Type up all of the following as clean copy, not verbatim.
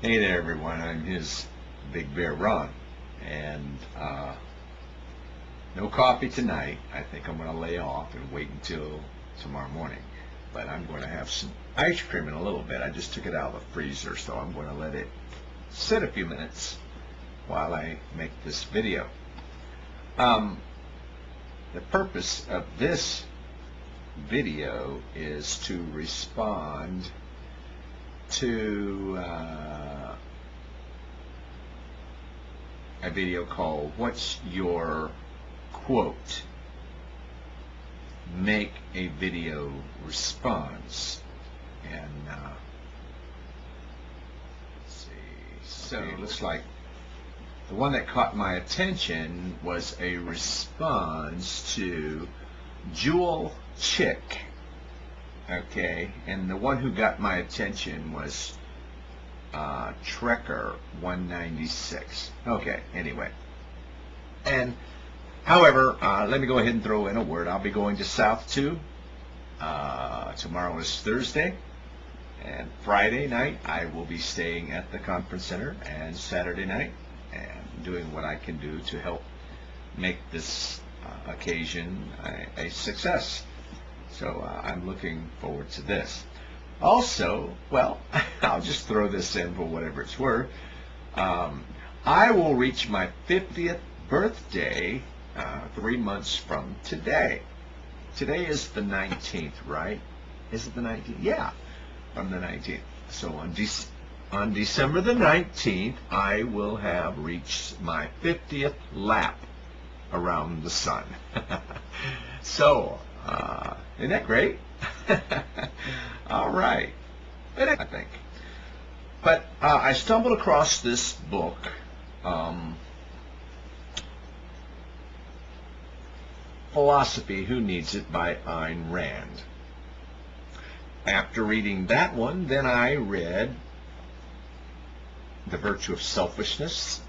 Hey there, everyone. I'm his Big Bear Ron, and no coffee tonight. I think I'm going to lay off and wait until tomorrow morning. But I'm going to have some ice cream in a little bit. I just took it out of the freezer, so I'm going to let it sit a few minutes while I make this video. The purpose of this video is to respond to a video called "What's Your Quote?" Make a video response. And let's see. So it looks like the one that caught my attention was a response to Jewel Chick. Okay, and the one who got my attention was Trekker 196. Okay, anyway. And however, let me go ahead and throw in a word. I'll be going to SouthTube. Tomorrow is Thursday, and Friday night I will be staying at the conference center, and Saturday night and doing what I can do to help make this occasion a success. So I'm looking forward to this. Also, well, I'll just throw this in for whatever it's worth. I will reach my 50th birthday 3 months from today. Today is the 19th, right? Is it the 19th? Yeah, from the 19th. So on December the 19th, I will have reached my 50th lap around the sun. So, isn't that great? All right. I think. But I stumbled across this book. Philosophy, Who Needs It, by Ayn Rand. After reading that one, then I read The Virtue of Selfishness.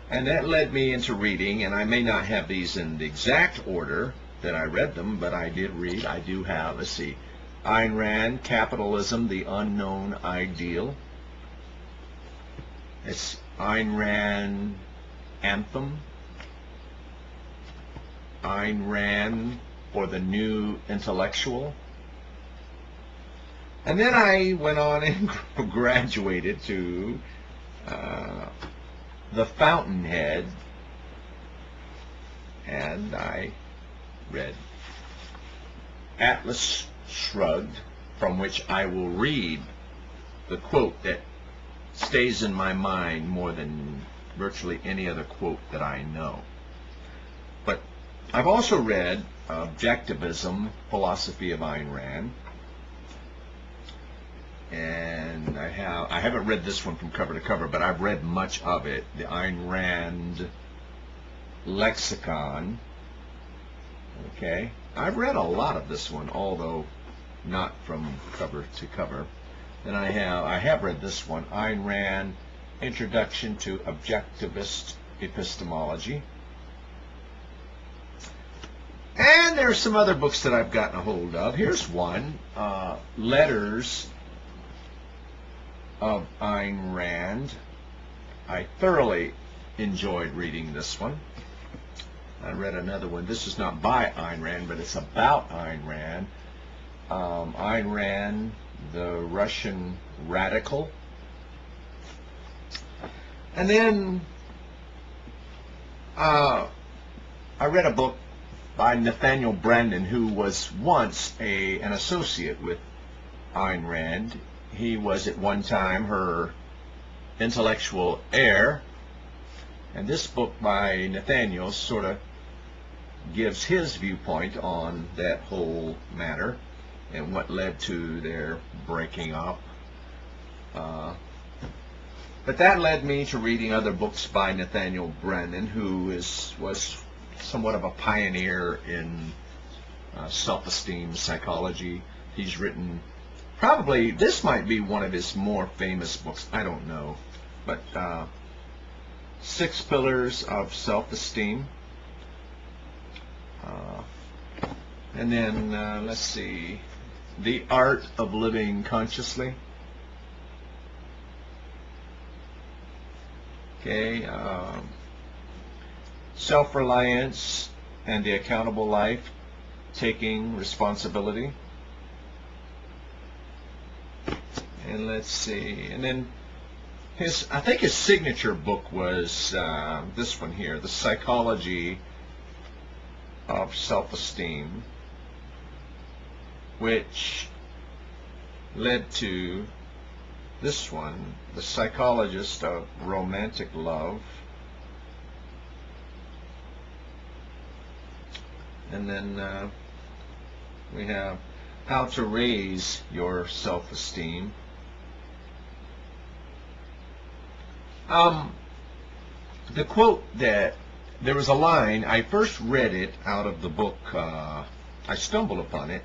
And that led me into reading, and I may not have these in the exact order that I read them, but I did read. I do have, let's see, Ayn Rand, Capitalism, the Unknown Ideal. It's Ayn Rand, Anthem. Ayn Rand, for the New Intellectual. And then I went on and graduated to The Fountainhead, and I read Atlas Shrugged, from which I will read the quote that stays in my mind more than virtually any other quote that I know. But I've also read Objectivism, Philosophy of Ayn Rand, and I haven't read this one from cover to cover, but I've read much of it. The Ayn Rand Lexicon. Okay, I've read a lot of this one, although not from cover to cover. Then I have read this one, Ayn Rand, Introduction to Objectivist Epistemology. And there's some other books that I've gotten a hold of. Here's one, Letters of Ayn Rand. I thoroughly enjoyed reading this one. I read another one. This is not by Ayn Rand, but it's about Ayn Rand. Ayn Rand, the Russian Radical. And then I read a book by Nathaniel Branden, who was once an associate with Ayn Rand. He was at one time her intellectual heir. And this book by Nathaniel sort of gives his viewpoint on that whole matter and what led to their breaking up. But that led me to reading other books by Nathaniel Branden, who was somewhat of a pioneer in self-esteem psychology. He's written, probably, this might be one of his more famous books, I don't know, but 6 Pillars of Self-Esteem. And then, let's see, The Art of Living Consciously. Okay, self-reliance and the accountable life, taking responsibility. And let's see, and then I think his signature book was this one here, The Psychology of Self-Esteem, which led to this one, The Psychologist of Romantic Love. And then we have How to Raise Your Self-Esteem. The quote that, there was a line, I first read it out of the book, I stumbled upon it,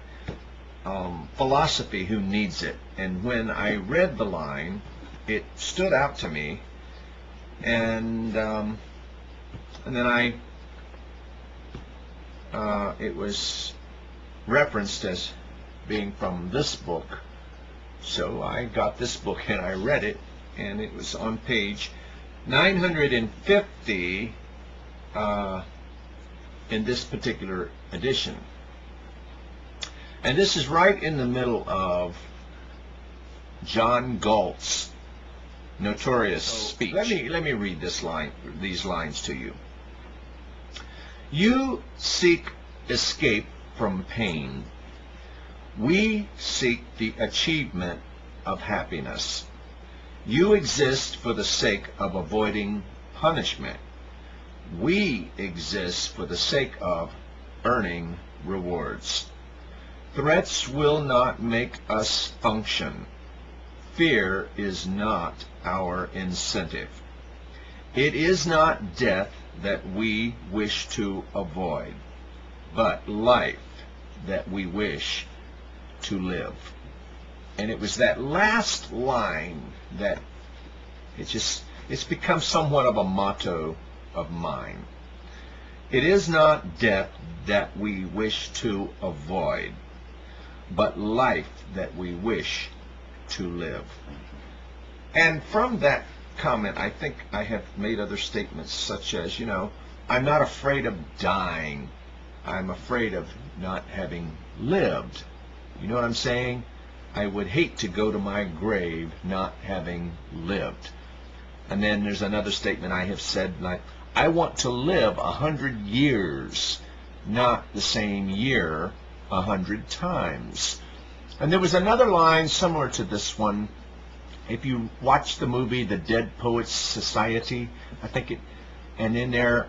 Philosophy, Who Needs It? And when I read the line, it stood out to me, and then it was referenced as being from this book, so I got this book and I read it, and it was on page 950 in this particular edition. And this is right in the middle of John Galt's notorious speech. Let me read these lines to you. You seek escape from pain. We seek the achievement of happiness. You exist for the sake of avoiding punishment. We exist for the sake of earning rewards. Threats will not make us function. Fear is not our incentive. It is not death that we wish to avoid, but life that we wish to live. And it was that last line that it's become somewhat of a motto of mine. It is not death that we wish to avoid, but life that we wish to live. And from that comment, I think I have made other statements such as, I'm not afraid of dying. I'm afraid of not having lived. You know what I'm saying? I would hate to go to my grave not having lived. And then there's another statement I have said, like, I want to live 100 years, not the same year 100 times. And there was another line similar to this one. If you watch the movie The Dead Poets Society, I think it, and in there,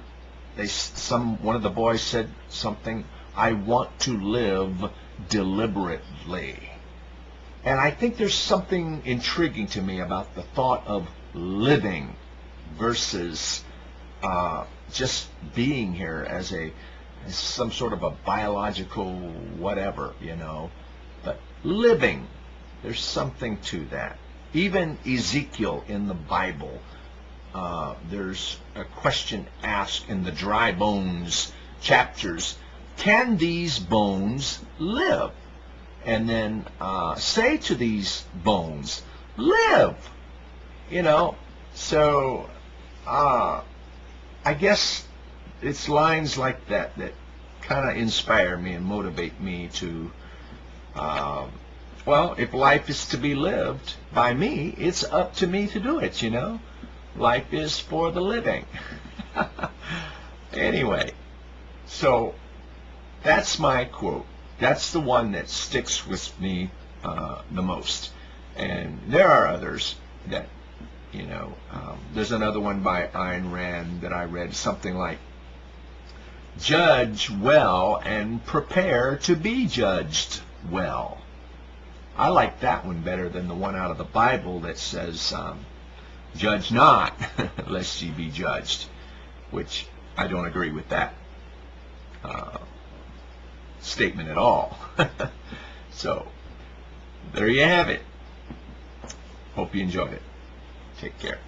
one of the boys said something, I want to live deliberately. And I think there's something intriguing to me about the thought of living versus just being here as some sort of a biological whatever, But living, there's something to that. Even Ezekiel in the Bible, there's a question asked in the dry bones chapters, can these bones live? And then say to these bones, live. So I guess it's lines like that kind of inspire me and motivate me to, well, if life is to be lived by me, it's up to me to do it, Life is for the living. Anyway, so that's my quote. That's the one that sticks with me the most. And there are others that, there's another one by Ayn Rand that I read, something like, judge well and prepare to be judged well. I like that one better than the one out of the Bible that says, judge not, lest ye be judged, which I don't agree with that statement at all. So, there you have it. Hope you enjoyed it. Take care.